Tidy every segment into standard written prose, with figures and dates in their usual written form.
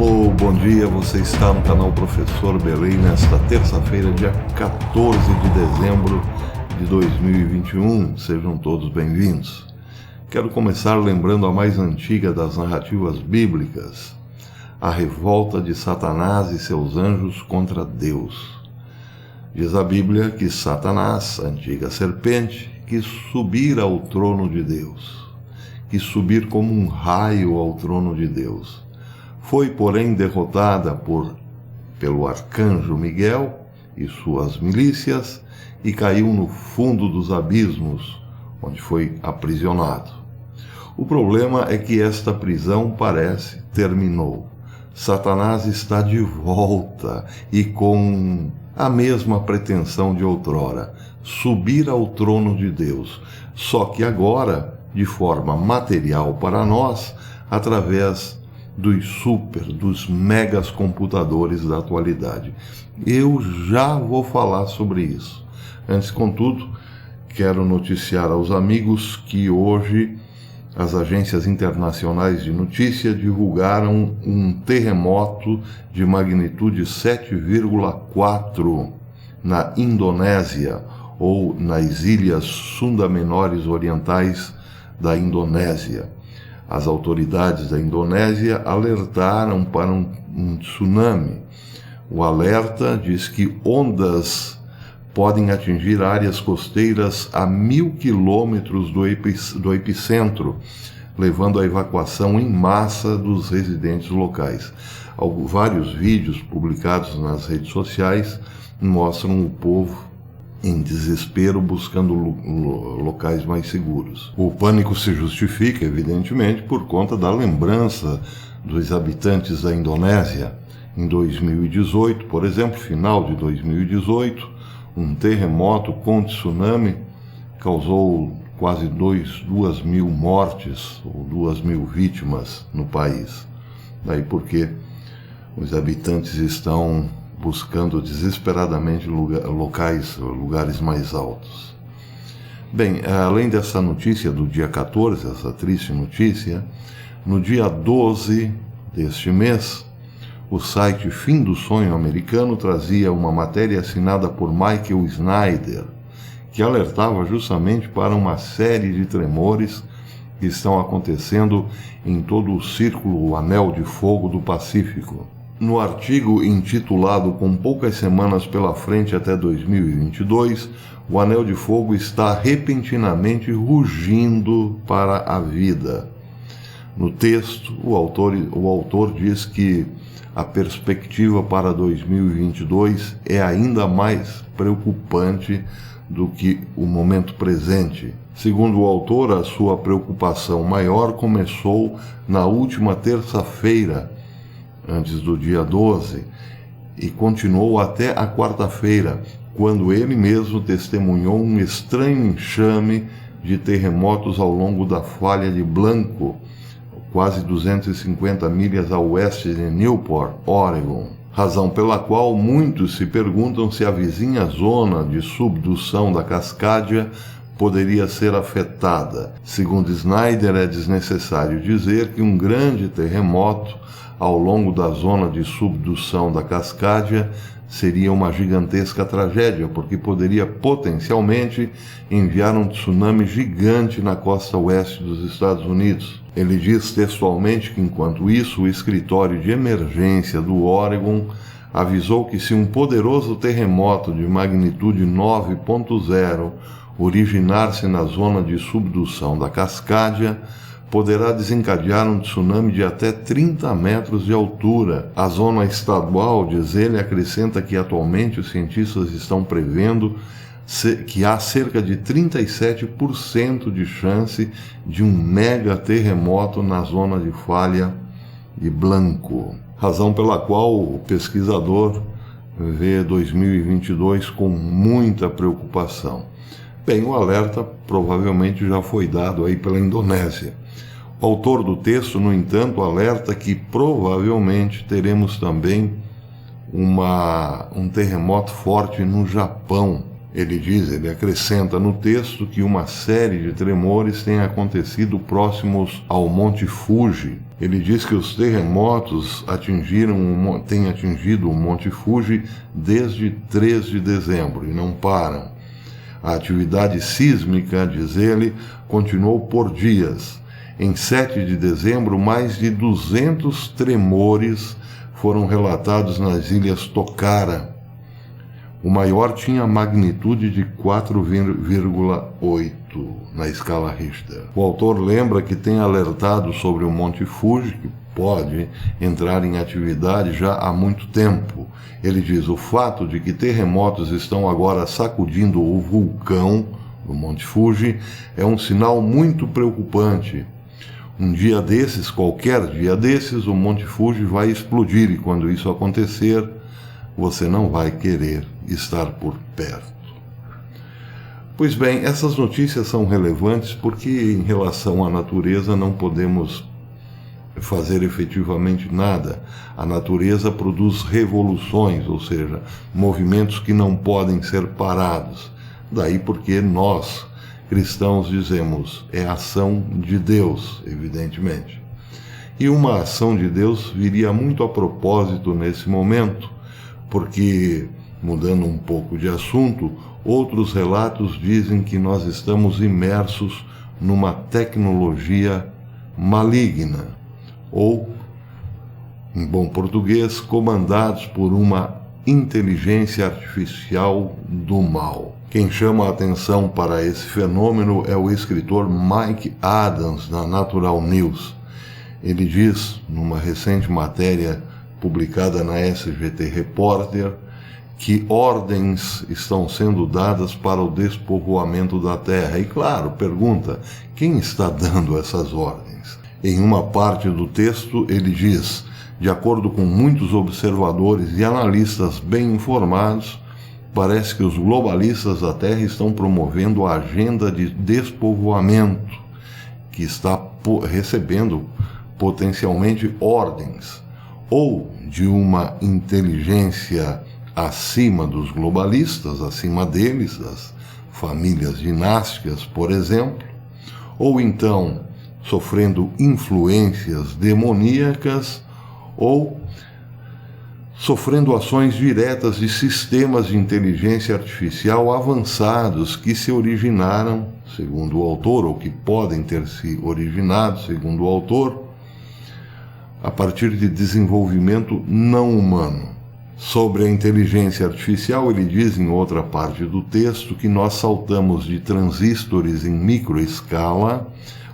Alô, bom dia, você está no canal Professor Belém nesta terça-feira, dia 14 de dezembro de 2021. Sejam todos bem-vindos. Quero começar lembrando a mais antiga das narrativas bíblicas, a revolta de Satanás e seus anjos contra Deus. Diz a Bíblia que Satanás, a antiga serpente, quis subir ao trono de Deus, quis subir como um raio ao trono de Deus. Foi, porém, derrotada pelo arcanjo Miguel e suas milícias e caiu no fundo dos abismos, onde foi aprisionado. O problema é que esta prisão terminou. Satanás está de volta e com a mesma pretensão de outrora, subir ao trono de Deus, só que agora, de forma material para nós, através dos megas computadores da atualidade. Eu já vou falar sobre isso. Antes, contudo, quero noticiar aos amigos que hoje as agências internacionais de notícia divulgaram um terremoto de magnitude 7,4 na Indonésia, ou nas ilhas Sunda Menores da Indonésia. As autoridades da Indonésia alertaram para um tsunami. O alerta diz que ondas podem atingir áreas costeiras a 1.000 quilômetros do epicentro, levando à evacuação em massa dos residentes locais. Vários vídeos publicados nas redes sociais mostram o povo em desespero buscando locais mais seguros. O pânico se justifica, evidentemente, por conta da lembrança dos habitantes da Indonésia. Em 2018, por exemplo, final de 2018, um terremoto com tsunami causou quase 2.000 mortes ou 2.000 vítimas no país. Daí porque os habitantes estão buscando desesperadamente lugares mais altos. Bem, além dessa notícia do dia 14, essa triste notícia, no dia 12 deste mês, o site Fim do Sonho americano trazia uma matéria assinada por Michael Snyder, que alertava justamente para uma série de tremores que estão acontecendo em todo o círculo, o Anel de Fogo do Pacífico. No artigo intitulado Com poucas semanas pela frente até 2022, o Anel de Fogo está repentinamente rugindo para a vida. No texto, o autor diz que a perspectiva para 2022 é ainda mais preocupante do que o momento presente. Segundo o autor, a sua preocupação maior começou na última terça-feira, antes do dia 12, e continuou até a quarta-feira, quando ele mesmo testemunhou um estranho enxame de terremotos ao longo da falha de Blanco, quase 250 milhas a oeste de Newport, Oregon. Razão pela qual muitos se perguntam se a vizinha zona de subdução da Cascádia poderia ser afetada. Segundo Snyder, é desnecessário dizer que um grande terremoto ao longo da zona de subdução da Cascádia seria uma gigantesca tragédia, porque poderia potencialmente enviar um tsunami gigante na costa oeste dos Estados Unidos. Ele diz textualmente que, enquanto isso, o escritório de emergência do Oregon avisou que se um poderoso terremoto de magnitude 9.0 originar-se na zona de subdução da Cascádia, poderá desencadear um tsunami de até 30 metros de altura. A zona estadual, diz ele, acrescenta que atualmente os cientistas estão prevendo que há cerca de 37% de chance de um mega terremoto na zona de falha de Blanco. Razão pela qual o pesquisador vê 2022 com muita preocupação. Bem, o alerta provavelmente já foi dado aí pela Indonésia. O autor do texto, no entanto, alerta que provavelmente teremos também um terremoto forte no Japão. Ele acrescenta no texto que uma série de tremores tem acontecido próximos ao Monte Fuji, Ele diz que os terremotos têm atingido o Monte Fuji desde 3 de dezembro e não param. A atividade sísmica, diz ele, continuou por dias. Em 7 de dezembro, mais de 200 tremores foram relatados nas ilhas Tokara. O maior tinha magnitude de 4,8 na escala Richter. O autor lembra que tem alertado sobre o Monte Fuji, que pode entrar em atividade já há muito tempo. Ele diz: o fato de que terremotos estão agora sacudindo o vulcão do Monte Fuji é um sinal muito preocupante. Um dia desses, qualquer dia desses, o Monte Fuji vai explodir, e quando isso acontecer, você não vai querer estar por perto. Pois bem, essas notícias são relevantes porque, em relação à natureza, não podemos fazer efetivamente nada. A natureza produz revoluções, ou seja, movimentos que não podem ser parados. Daí porque nós, cristãos, dizemos, é ação de Deus, evidentemente. E uma ação de Deus viria muito a propósito nesse momento, porque, mudando um pouco de assunto, outros relatos dizem que nós estamos imersos numa tecnologia maligna, ou, em bom português, comandados por uma inteligência artificial do mal. Quem chama a atenção para esse fenômeno é o escritor Mike Adams, na Natural News. Ele diz, numa recente matéria publicada na SGT Reporter, que ordens estão sendo dadas para o despovoamento da Terra. E claro, pergunta, quem está dando essas ordens? Em uma parte do texto ele diz: de acordo com muitos observadores e analistas bem informados, parece que os globalistas da Terra estão promovendo a agenda de despovoamento, que está recebendo potencialmente ordens, ou de uma inteligência acima dos globalistas, acima deles, das famílias dinásticas, por exemplo, ou então sofrendo influências demoníacas, ou sofrendo ações diretas de sistemas de inteligência artificial avançados que se originaram, segundo o autor, ou que podem ter se originado, segundo o autor, a partir de desenvolvimento não humano. Sobre a inteligência artificial, ele diz em outra parte do texto que nós saltamos de transistores em microescala,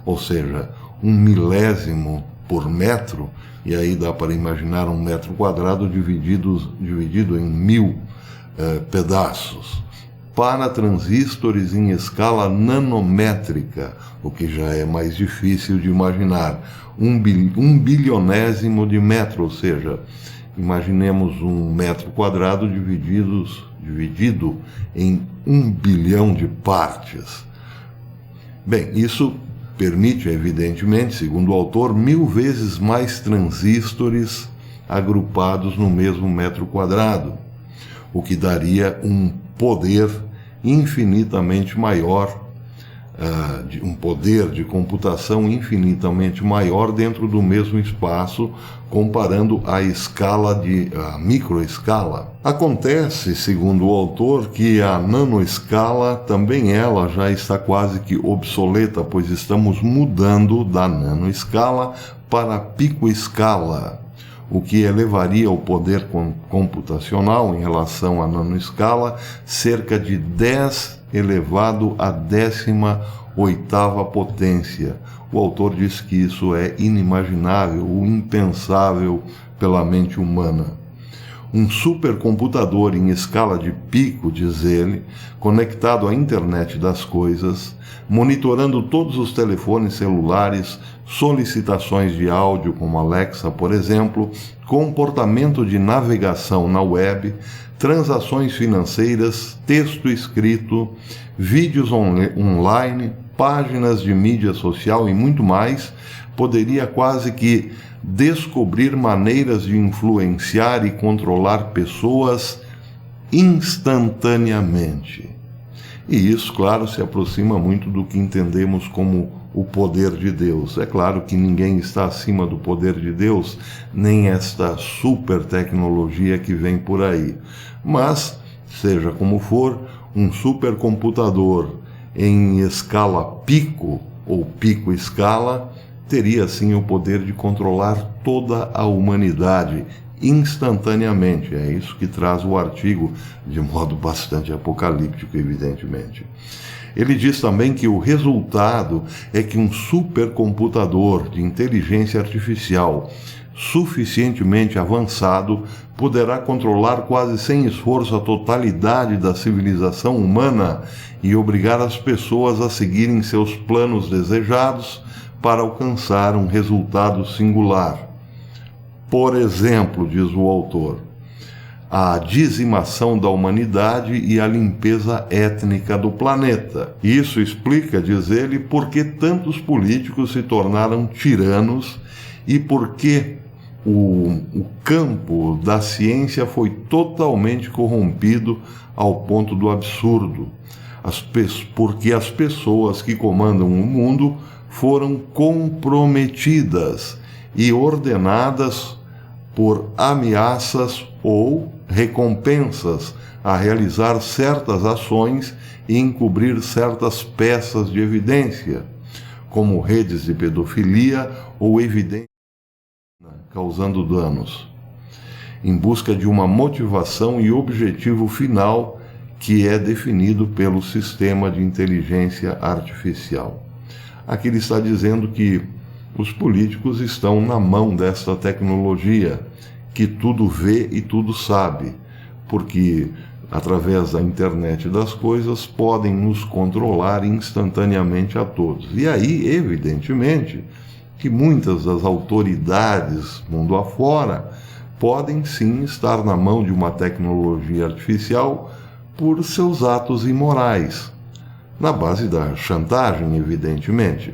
ou seja, 1 milésimo por metro, e aí dá para imaginar 1 metro quadrado dividido em 1000 pedaços, para transistores em escala nanométrica, o que já é mais difícil de imaginar, 1 bilionésimo de metro, ou seja, imaginemos 1 metro quadrado dividido em 1 bilhão de partes. Bem, isso permite, evidentemente, segundo o autor, 1000 vezes mais transistores agrupados no mesmo metro quadrado, o que daria um poder infinitamente maior, um poder de computação infinitamente maior dentro do mesmo espaço, comparando a microescala. Acontece, segundo o autor, que a nanoescala também ela já está quase que obsoleta, pois estamos mudando da nanoescala para a picoescala, o que elevaria o poder computacional em relação à nanoescala cerca de 10 elevado à 18ª potência. O autor diz que isso é inimaginável, impensável pela mente humana. Um supercomputador em escala de pico, diz ele, conectado à internet das coisas, monitorando todos os telefones celulares, solicitações de áudio como Alexa, por exemplo, comportamento de navegação na web, transações financeiras, texto escrito, vídeos online, páginas de mídia social e muito mais, poderia quase que descobrir maneiras de influenciar e controlar pessoas instantaneamente. E isso, claro, se aproxima muito do que entendemos como o poder de Deus. É claro que ninguém está acima do poder de Deus, nem esta super tecnologia que vem por aí. Mas, seja como for, um supercomputador em escala pico ou pico-escala teria sim o poder de controlar toda a humanidade instantaneamente. É isso que traz o artigo, de modo bastante apocalíptico, evidentemente. Ele diz também que o resultado é que um supercomputador de inteligência artificial suficientemente avançado poderá controlar quase sem esforço a totalidade da civilização humana e obrigar as pessoas a seguirem seus planos desejados para alcançar um resultado singular. Por exemplo, diz o autor, a dizimação da humanidade e a limpeza étnica do planeta. Isso explica, diz ele, por que tantos políticos se tornaram tiranos e por que o campo da ciência foi totalmente corrompido ao ponto do absurdo. Porque as pessoas que comandam o mundo foram comprometidas e ordenadas por ameaças ou recompensas a realizar certas ações e encobrir certas peças de evidência, como redes de pedofilia ou evidência causando danos, em busca de uma motivação e objetivo final que é definido pelo sistema de inteligência artificial. Aqui ele está dizendo que os políticos estão na mão desta tecnologia, que tudo vê e tudo sabe, porque através da internet das coisas podem nos controlar instantaneamente a todos. E aí, evidentemente, que muitas das autoridades mundo afora podem sim estar na mão de uma tecnologia artificial por seus atos imorais, na base da chantagem, evidentemente.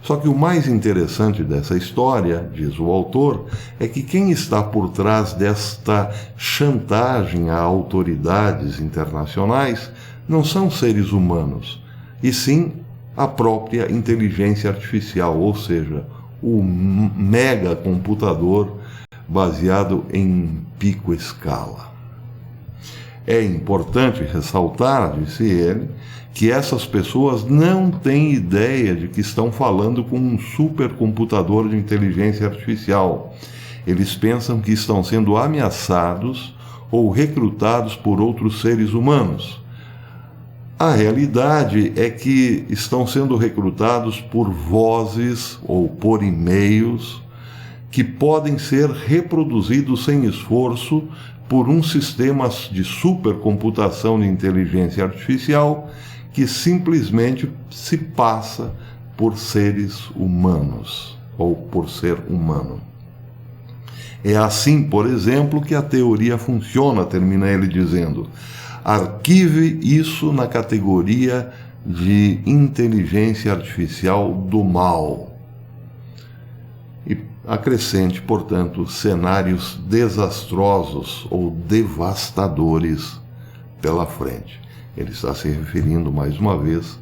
Só que o mais interessante dessa história, diz o autor, é que quem está por trás desta chantagem a autoridades internacionais não são seres humanos, e sim a própria inteligência artificial, ou seja, o megacomputador baseado em pico-escala. É importante ressaltar, disse ele, que essas pessoas não têm ideia de que estão falando com um supercomputador de inteligência artificial. Eles pensam que estão sendo ameaçados ou recrutados por outros seres humanos. A realidade é que estão sendo recrutados por vozes ou por e-mails que podem ser reproduzidos sem esforço por um sistema de supercomputação de inteligência artificial que simplesmente se passa por seres humanos ou por ser humano. É assim, por exemplo, que a teoria funciona, termina ele dizendo. Arquive isso na categoria de inteligência artificial do mal. E acrescente, portanto, cenários desastrosos ou devastadores pela frente. Ele está se referindo, mais uma vez,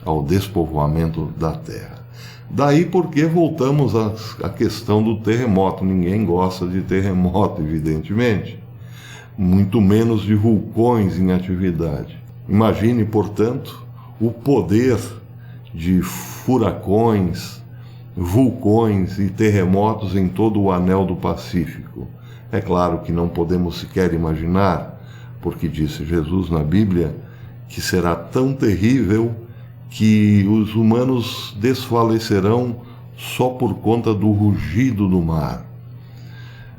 ao despovoamento da Terra. Daí porque voltamos à questão do terremoto. Ninguém gosta de terremoto, evidentemente. Muito menos de vulcões em atividade. Imagine, portanto, o poder de furacões, vulcões e terremotos em todo o anel do Pacífico. É claro que não podemos sequer imaginar, porque disse Jesus na Bíblia, que será tão terrível que os humanos desfalecerão só por conta do rugido do mar.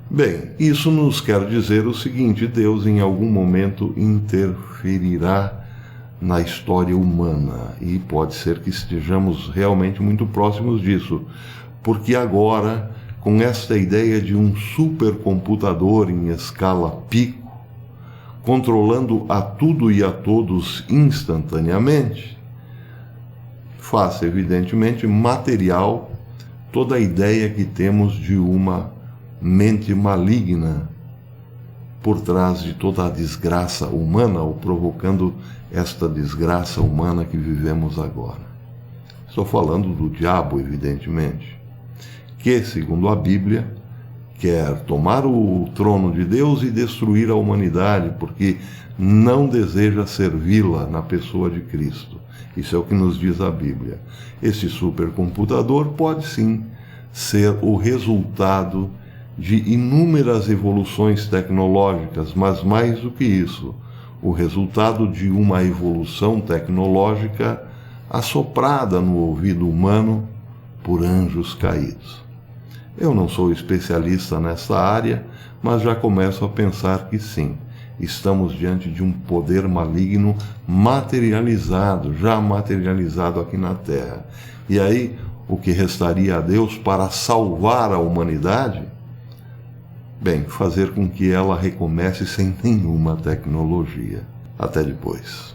Bem, isso nos quer dizer o seguinte: Deus em algum momento interferirá na história humana, e pode ser que estejamos realmente muito próximos disso, porque agora, com esta ideia de um supercomputador em escala pico, controlando a tudo e a todos instantaneamente, faz evidentemente material toda a ideia que temos de uma mente maligna por trás de toda a desgraça humana, ou provocando esta desgraça humana que vivemos agora. Estou falando do diabo, evidentemente, que, segundo a Bíblia, quer tomar o trono de Deus e destruir a humanidade, porque não deseja servi-la na pessoa de Cristo. Isso é o que nos diz a Bíblia. Esse supercomputador pode sim ser o resultado de inúmeras evoluções tecnológicas, mas mais do que isso, o resultado de uma evolução tecnológica assoprada no ouvido humano por anjos caídos. Eu não sou especialista nessa área, mas já começo a pensar que sim, estamos diante de um poder maligno materializado, já materializado aqui na Terra. E aí, o que restaria a Deus para salvar a humanidade? Bem, fazer com que ela recomece sem nenhuma tecnologia. Até depois.